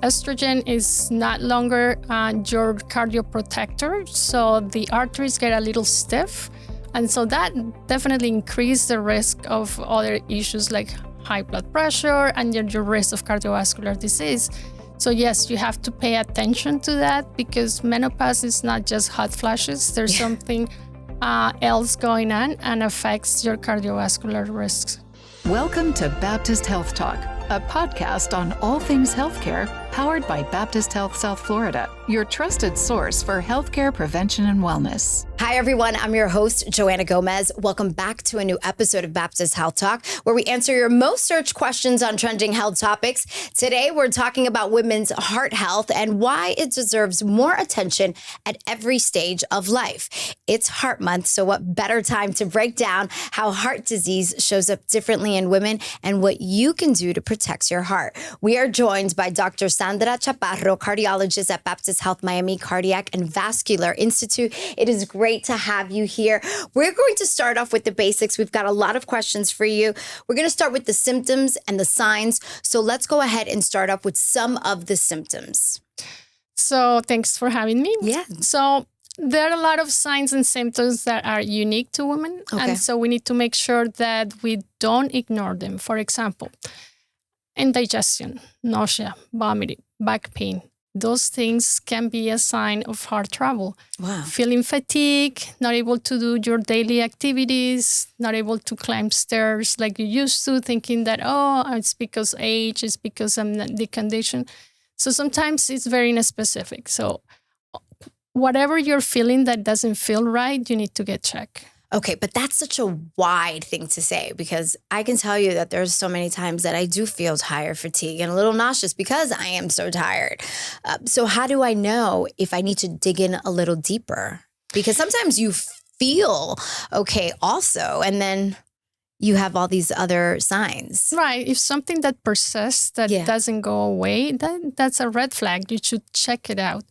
estrogen is not longer your cardioprotector, so the arteries get a little stiff. And so that definitely increases the risk of other issues like high blood pressure and your risk of cardiovascular disease. So yes, you have to pay attention to that because menopause is not just hot flashes. There's something else going on and affects your cardiovascular risks. Welcome to Baptist Health Talk, a podcast on all things healthcare, powered by Baptist Health South Florida, your trusted source for healthcare prevention and wellness. Hi, everyone. I'm your host, Johanna Gomez. Welcome back to a new episode of Baptist Health Talk, where we answer your most searched questions on trending health topics. Today, we're talking about women's heart health and why it deserves more attention at every stage of life. It's Heart Month, so what better time to break down how heart disease shows up differently in women and what you can do to protect your heart. We are joined by Dr. Sandra Chaparro, cardiologist at Baptist Health Miami Cardiac and Vascular Institute. It is great to have you here. We're going to start off with the basics. We've got a lot of questions for you. We're going to start with the symptoms and the signs. So let's go ahead and start off with some of the symptoms. So thanks for having me. Yeah. So there are a lot of signs and symptoms that are unique to women. Okay. And so we need to make sure that we don't ignore them. For example, indigestion, nausea, vomiting, back pain. Those things can be a sign of heart trouble. Wow. Feeling fatigue, not able to do your daily activities, not able to climb stairs like you used to, thinking that, it's because age, it's because I'm not the condition. So sometimes it's very inspecific. So whatever you're feeling that doesn't feel right, you need to get checked. Okay, but that's such a wide thing to say because I can tell you that there's so many times that I do feel tired, fatigue, and a little nauseous because I am so tired. So how do I know if I need to dig in a little deeper? Because sometimes you feel okay also, and then you have all these other signs. Right. If something that persists, that doesn't go away, that's a red flag. You should check it out.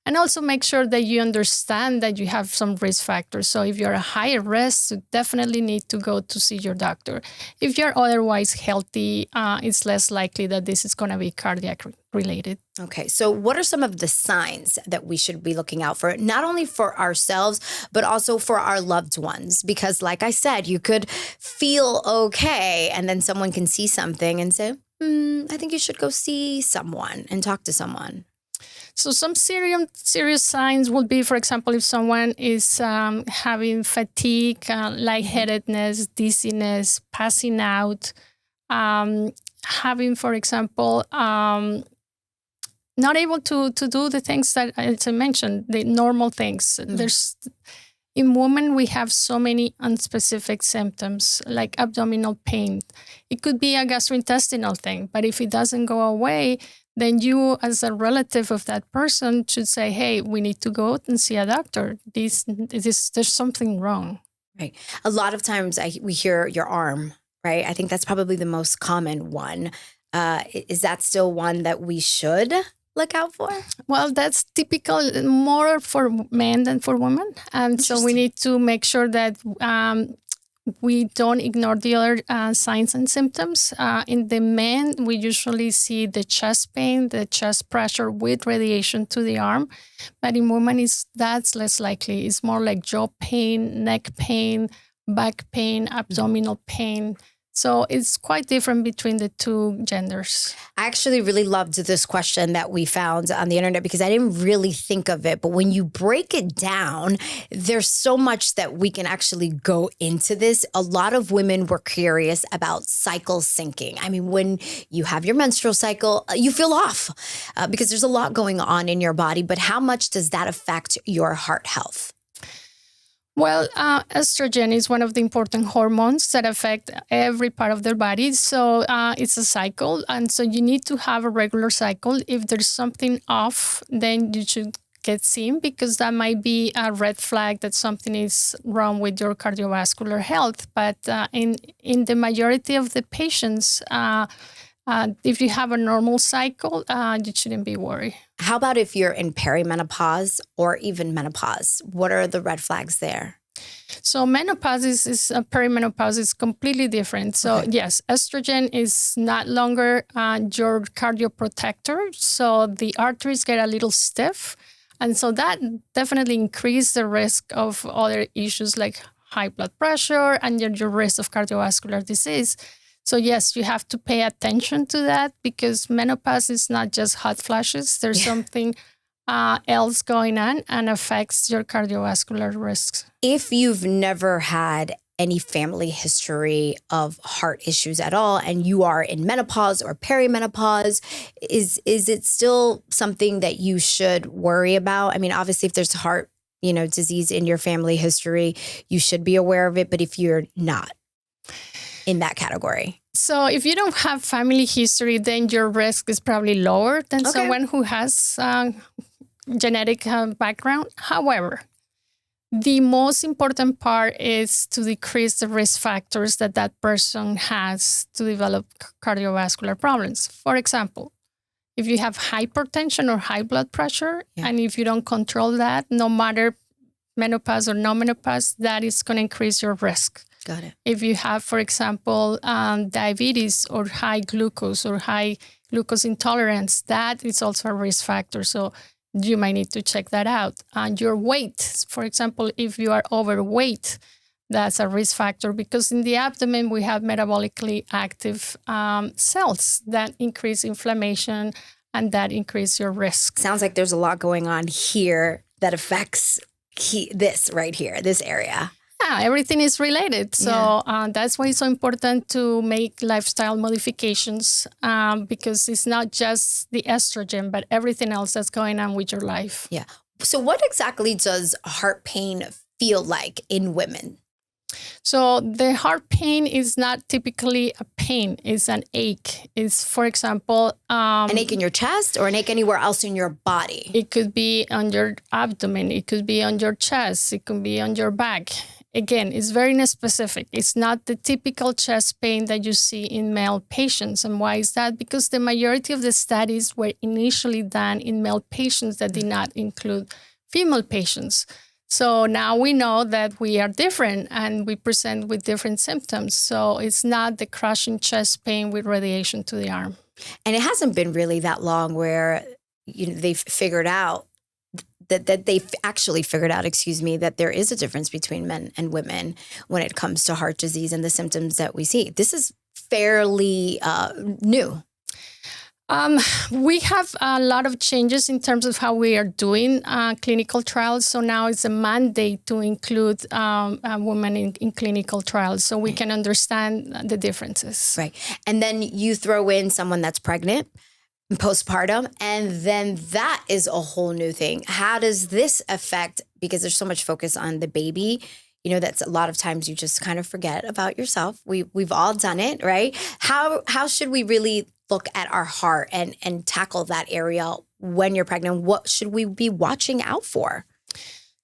And also make sure that you understand that you have some risk factors. So if you're a higher risk, you definitely need to go to see your doctor. If you're otherwise healthy, it's less likely that this is going to be cardiac related. Okay, so what are some of the signs that we should be looking out for, not only for ourselves, but also for our loved ones? Because like I said, you could feel okay, and then someone can see something and say, I think you should go see someone and talk to someone. So some serious signs would be, for example, if someone is having fatigue, lightheadedness, dizziness, passing out, having, for example, not able to do the things that, as I mentioned, the normal things. In women, we have so many unspecific symptoms like abdominal pain. It could be a gastrointestinal thing, but if it doesn't go away, then you, as a relative of that person, should say, hey, we need to go and see a doctor. There's something wrong. Right. A lot of times we hear your arm, right? I think that's probably the most common one. Is that still one that we should look out for? Well, that's typical more for men than for women. And so we need to make sure that we don't ignore the other signs and symptoms. In the men, we usually see the chest pain, the chest pressure with radiation to the arm. But in women, that's less likely. It's more like jaw pain, neck pain, back pain, abdominal pain. So it's quite different between the two genders. I actually really loved this question that we found on the internet because I didn't really think of it. But when you break it down, there's so much that we can actually go into this. A lot of women were curious about cycle syncing. I mean, when you have your menstrual cycle, you feel off because there's a lot going on in your body. But how much does that affect your heart health? Well, estrogen is one of the important hormones that affect every part of their body. So it's a cycle. And so you need to have a regular cycle. If there's something off, then you should get seen because that might be a red flag that something is wrong with your cardiovascular health. But in the majority of the patients, if you have a normal cycle, you shouldn't be worried. How about if you're in perimenopause or even menopause? What are the red flags there? So menopause is perimenopause is completely different. So yes, estrogen is not longer your cardioprotector. So the arteries get a little stiff. And so that definitely increases the risk of other issues like high blood pressure and your risk of cardiovascular disease. So yes, you have to pay attention to that because menopause is not just hot flashes. There's something else going on and affects your cardiovascular risks. If you've never had any family history of heart issues at all, and you are in menopause or perimenopause, is it still something that you should worry about? I mean, obviously, if there's heart, disease in your family history, you should be aware of it. But if you're not in that category. So if you don't have family history, then your risk is probably lower than someone who has genetic background. However, the most important part is to decrease the risk factors that person has to develop cardiovascular problems. For example, if you have hypertension or high blood pressure, and if you don't control that, no matter menopause or no menopause, that is going to increase your risk. Got it. If you have, for example, diabetes or high glucose or high glucose intolerance, that is also a risk factor. So you might need to check that out. And your weight, for example, if you are overweight, that's a risk factor because in the abdomen, we have metabolically active cells that increase inflammation and that increase your risk. Sounds like there's a lot going on here that affects this right here, this area. Yeah, everything is related. So that's why it's so important to make lifestyle modifications because it's not just the estrogen, but everything else that's going on with your life. Yeah. So what exactly does heart pain feel like in women? So the heart pain is not typically a pain. It's an ache. It's, for example... an ache in your chest or an ache anywhere else in your body? It could be on your abdomen. It could be on your chest. It could be on your back. Again, it's very specific. It's not the typical chest pain that you see in male patients. And why is that? Because the majority of the studies were initially done in male patients that did not include female patients. So now we know that we are different and we present with different symptoms. So it's not the crushing chest pain with radiation to the arm. And it hasn't been really that long where they've figured out that they've actually figured out, that there is a difference between men and women when it comes to heart disease and the symptoms that we see. This is fairly new. We have a lot of changes in terms of how we are doing clinical trials. So now it's a mandate to include women in clinical trials so we can understand the differences. Right. And then you throw in someone that's pregnant, postpartum, and then that is a whole new thing. How does this affect, because there's so much focus on the baby, that's a lot of times you just kind of forget about yourself. We've all done it, right? How should we really look at our heart and tackle that area when you're pregnant? What should we be watching out for?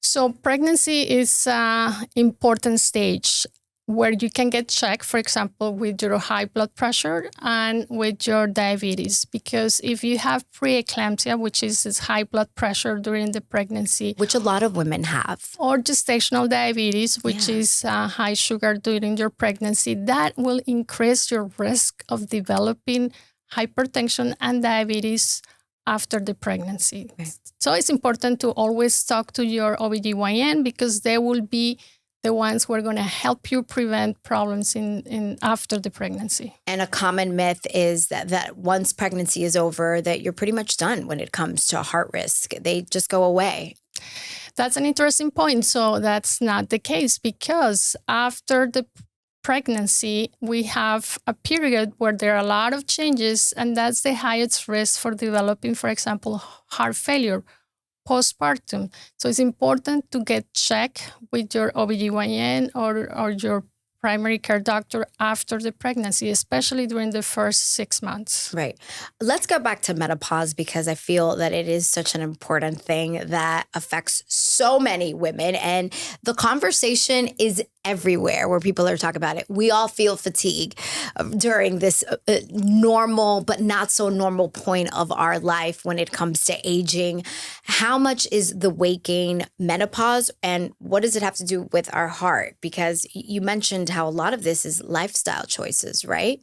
So pregnancy is an important stage where you can get checked, for example, with your high blood pressure and with your diabetes. Because if you have preeclampsia, which is this high blood pressure during the pregnancy. Which a lot of women have. Or gestational diabetes, which is high sugar during your pregnancy, that will increase your risk of developing hypertension and diabetes after the pregnancy. Okay. So it's important to always talk to your OBGYN because they will be the ones who are going to help you prevent problems in after the pregnancy. And a common myth is that once pregnancy is over, that you're pretty much done when it comes to heart risk. They just go away. That's an interesting point. So that's not the case because after the pregnancy, we have a period where there are a lot of changes, and that's the highest risk for developing, for example, heart failure, postpartum. So it's important to get checked with your OBGYN or your primary care doctor after the pregnancy, especially during the first 6 months. Right. Let's go back to menopause because I feel that it is such an important thing that affects so many women. And the conversation is everywhere where people are talking about it. We all feel fatigue during this normal but not so normal point of our life when it comes to aging. How much is the weight gain menopause, and what does it have to do with our heart? Because you mentioned how a lot of this is lifestyle choices, right?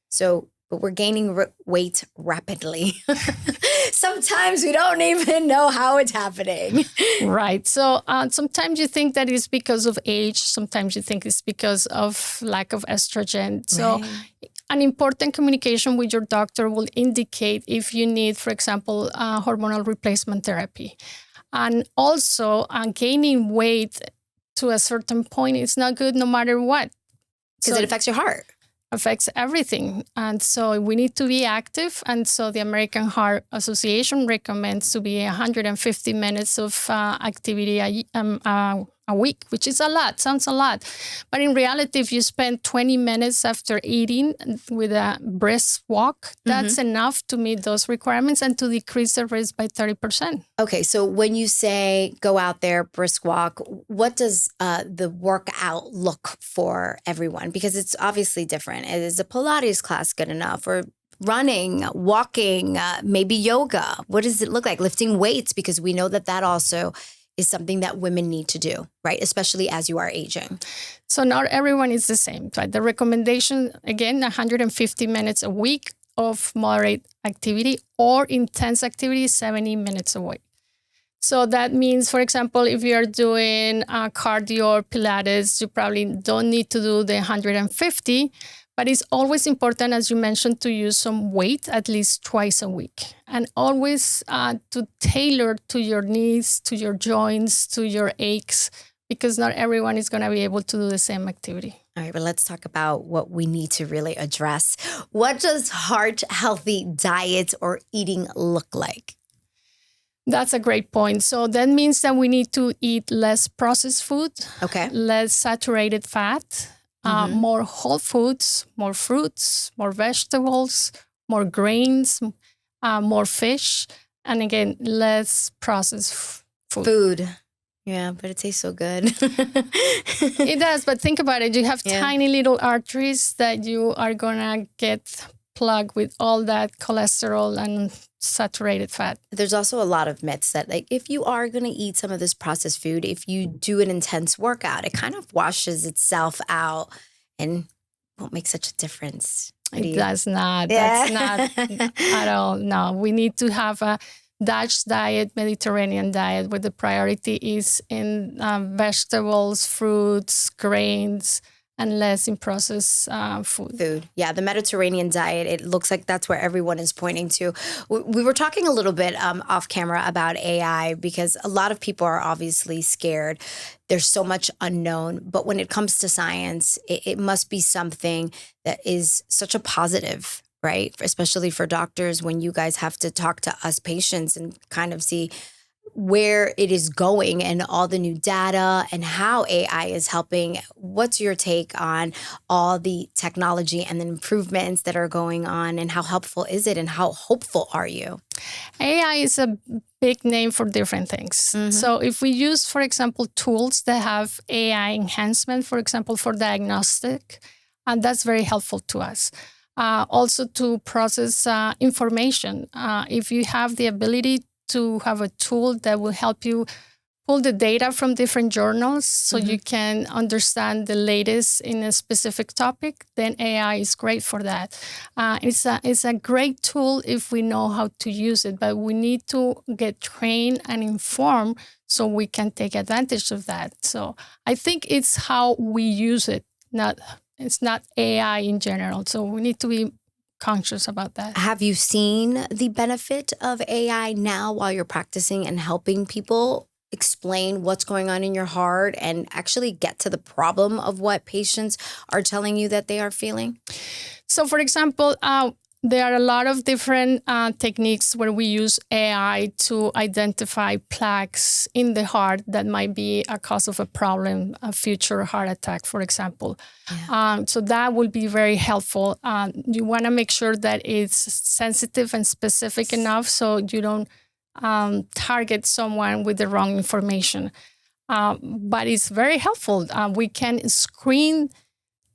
So, but we're gaining weight rapidly. Sometimes we don't even know how it's happening. Right. So sometimes you think that it's because of age. Sometimes you think it's because of lack of estrogen. So an important communication with your doctor will indicate if you need, for example, hormonal replacement therapy. And also gaining weight to a certain point is not good no matter what. Because it affects your heart. Affects everything. And so we need to be active. And so the American Heart Association recommends to be 150 minutes of activity a week, which is a lot, sounds a lot. But in reality, if you spend 20 minutes after eating with a brisk walk, that's enough to meet those requirements and to decrease the risk by 30%. Okay, so when you say go out there, brisk walk, what does the workout look for everyone? Because it's obviously different. Is a Pilates class good enough? Or running, walking, maybe yoga? What does it look like? Lifting weights, because we know that also is something that women need to do, right? Especially as you are aging. So not everyone is the same, right? The recommendation, again, 150 minutes a week of moderate activity, or intense activity, 70 minutes a week. So that means, for example, if you're doing cardio or Pilates, you probably don't need to do the 150, but it's always important, as you mentioned, to use some weight at least twice a week. And always to tailor to your needs, to your joints, to your aches, because not everyone is going to be able to do the same activity. All right, but let's talk about what we need to really address. What does heart-healthy diet or eating look like? That's a great point. So that means that we need to eat less processed food, less saturated fat, more whole foods, more fruits, more vegetables, more grains, more fish, and again, less processed food. Yeah, but it tastes so good. It does, but think about it. You have tiny little arteries that you are going to get plugged with all that cholesterol and saturated fat. There's also a lot of myths that, like, if you are going to eat some of this processed food, if you do an intense workout, it kind of washes itself out and won't make such a difference. It does not. That's not at all. No, we need to have a Dutch diet, Mediterranean diet, where the priority is in vegetables, fruits, grains, and less in processed food. Yeah, the Mediterranean diet, it looks like that's where everyone is pointing to. We were talking a little bit off camera about AI, because a lot of people are obviously scared. There's so much unknown. But when it comes to science, it must be something that is such a positive, right? Especially for doctors, when you guys have to talk to us patients and kind of see where it is going and all the new data and how AI is helping. What's your take on all the technology and the improvements that are going on, and how helpful is it, and how hopeful are you? AI is a big name for different things. So if we use, for example, tools that have AI enhancement, for example, for diagnostic, and that's very helpful to us. Also to process information. If you have the ability to have a tool that will help you pull the data from different journals so you can understand the latest in a specific topic, then AI is great for that. It's a great tool if we know how to use it, but we need to get trained and informed so we can take advantage of that. So I think it's how we use it, it's not AI in general. So we need to be conscious about that. Have you seen the benefit of AI now while you're practicing and helping people explain what's going on in your heart and actually get to the problem of what patients are telling you that they are feeling? So, for example, there are a lot of different techniques where we use AI to identify plaques in the heart that might be a cause of a problem, a future heart attack, for example. So that will be very helpful. You want to make sure that it's sensitive and specific enough so you don't target someone with the wrong information. But it's very helpful. We can screen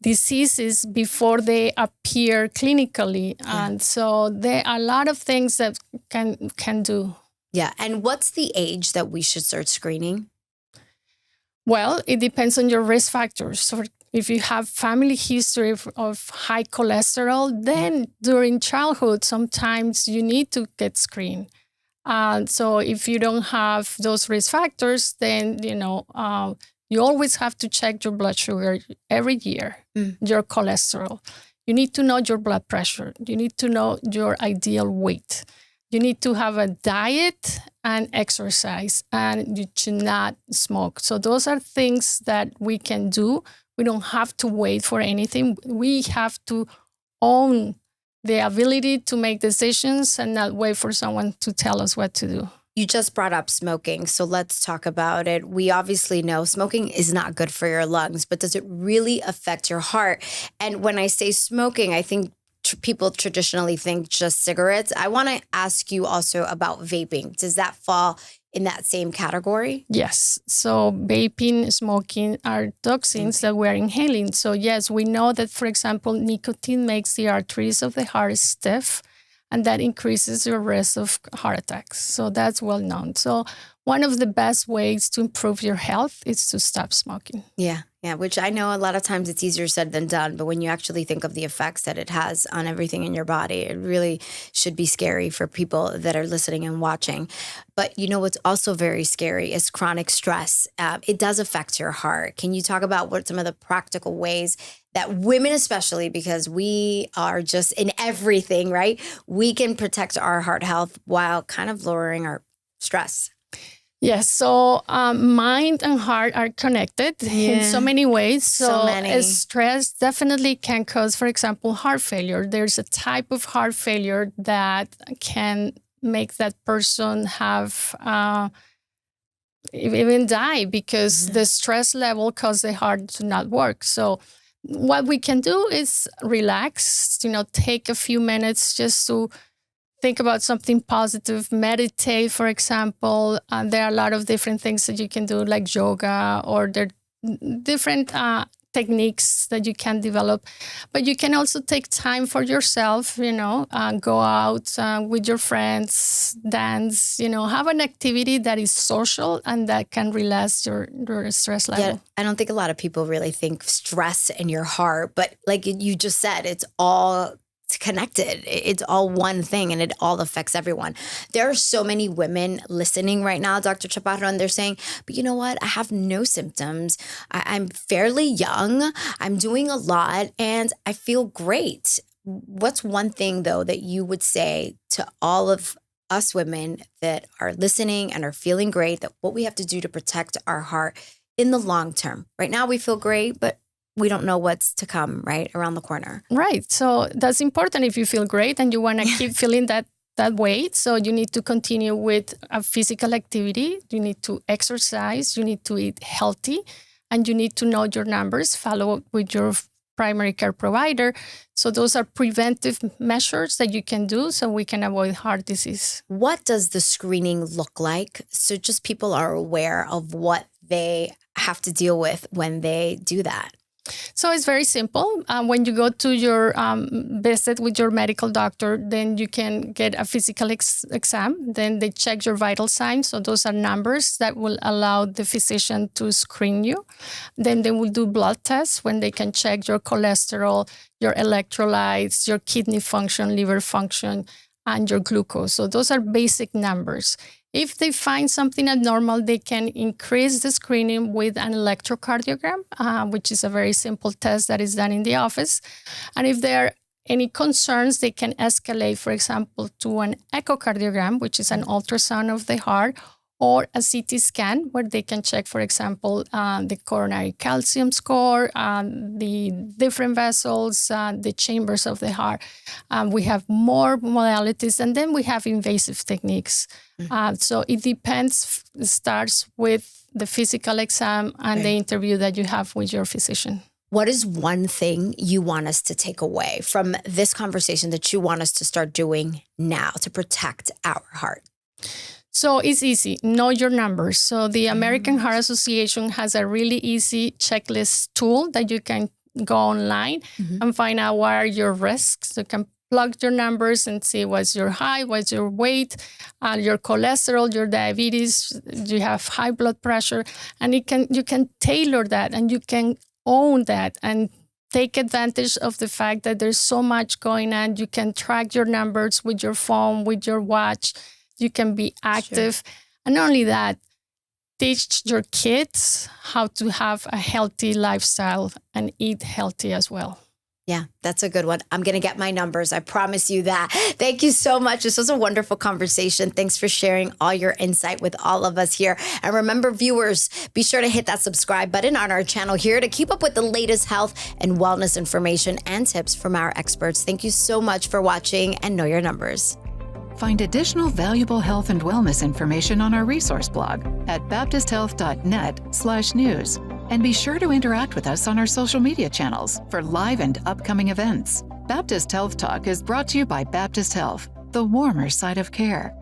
diseases before they appear clinically. And so there are a lot of things that can do. Yeah. And what's the age that we should start screening? Well, it depends on your risk factors. So if you have family history of high cholesterol, then during childhood, sometimes you need to get screened. So if you don't have those risk factors, then, you always have to check your blood sugar every year, your cholesterol. You need to know your blood pressure. You need to know your ideal weight. You need to have a diet and exercise, and you should not smoke. So those are things that we can do. We don't have to wait for anything. We have to own the ability to make decisions and not wait for someone to tell us what to do. You just brought up smoking, so let's talk about it. We obviously know smoking is not good for your lungs, but does it really affect your heart? And when I say smoking, I think people traditionally think just cigarettes. I want to ask you also about vaping. Does that fall in that same category? Yes. So vaping, smoking are toxins that we're inhaling. So yes, we know that, for example, nicotine makes the arteries of the heart stiff, and that increases your risk of heart attacks. So that's well known. So one of the best ways to improve your health is to stop smoking. Yeah, which I know a lot of times it's easier said than done. But when you actually think of the effects that it has on everything in your body, it really should be scary for people that are listening and watching. But what's also very scary is chronic stress. It does affect your heart. Can you talk about what some of the practical ways that women, especially because we are just in everything, right? We can protect our heart health while kind of lowering our stress. Yes, so mind and heart are connected in so many ways. So many. Stress definitely can cause, for example, heart failure. There's a type of heart failure that can make that person have even die because the stress level causes the heart to not work. So what we can do is relax, take a few minutes just to think about something positive, meditate, for example. There are a lot of different things that you can do, like yoga, or there are different techniques that you can develop. But you can also take time for yourself, go out with your friends, dance, have an activity that is social and that can relax your stress level. Yeah, I don't think a lot of people really think stress in your heart, but like you just said, it's all connected. It's all one thing and it all affects everyone. There are so many women listening right now, Dr. Chaparro, and they're saying, but you know what? I have no symptoms. I'm fairly young. I'm doing a lot and I feel great. What's one thing though that you would say to all of us women that are listening and are feeling great, that what we have to do to protect our heart in the long term? Right now we feel great, but we don't know what's to come, right, around the corner. Right. So that's important if you feel great and you want to keep feeling that way. So you need to continue with a physical activity. You need to exercise. You need to eat healthy. And you need to know your numbers, follow up with your primary care provider. So those are preventive measures that you can do so we can avoid heart disease. What does the screening look like? So just people are aware of what they have to deal with when they do that. So it's very simple. When you go to your visit with your medical doctor, then you can get a physical exam. Then they check your vital signs. So those are numbers that will allow the physician to screen you. Then they will do blood tests when they can check your cholesterol, your electrolytes, your kidney function, liver function, and your glucose. So those are basic numbers. If they find something abnormal, they can increase the screening with an electrocardiogram, which is a very simple test that is done in the office. And if there are any concerns, they can escalate, for example, to an echocardiogram, which is an ultrasound of the heart, or a CT scan where they can check, for example, the coronary calcium score, the different vessels, the chambers of the heart. We have more modalities, and then we have invasive techniques. So it depends, it starts with the physical exam and the interview that you have with your physician. What is one thing you want us to take away from this conversation that you want us to start doing now to protect our heart? So it's easy. Know your numbers. So the American Heart Association has a really easy checklist tool that you can go online and find out what are your risks. You can plug your numbers and see what's your height, what's your weight, your cholesterol, your diabetes, you have high blood pressure, and you can tailor that and you can own that and take advantage of the fact that there's so much going on. You can track your numbers with your phone, with your watch. You can be active. Sure. And not only that, teach your kids how to have a healthy lifestyle and eat healthy as well. Yeah, that's a good one. I'm going to get my numbers. I promise you that. Thank you so much. This was a wonderful conversation. Thanks for sharing all your insight with all of us here. And remember, viewers, be sure to hit that subscribe button on our channel here to keep up with the latest health and wellness information and tips from our experts. Thank you so much for watching and know your numbers. Find additional valuable health and wellness information on our resource blog at baptisthealth.net/news. And be sure to interact with us on our social media channels for live and upcoming events. Baptist Health Talk is brought to you by Baptist Health, the warmer side of care.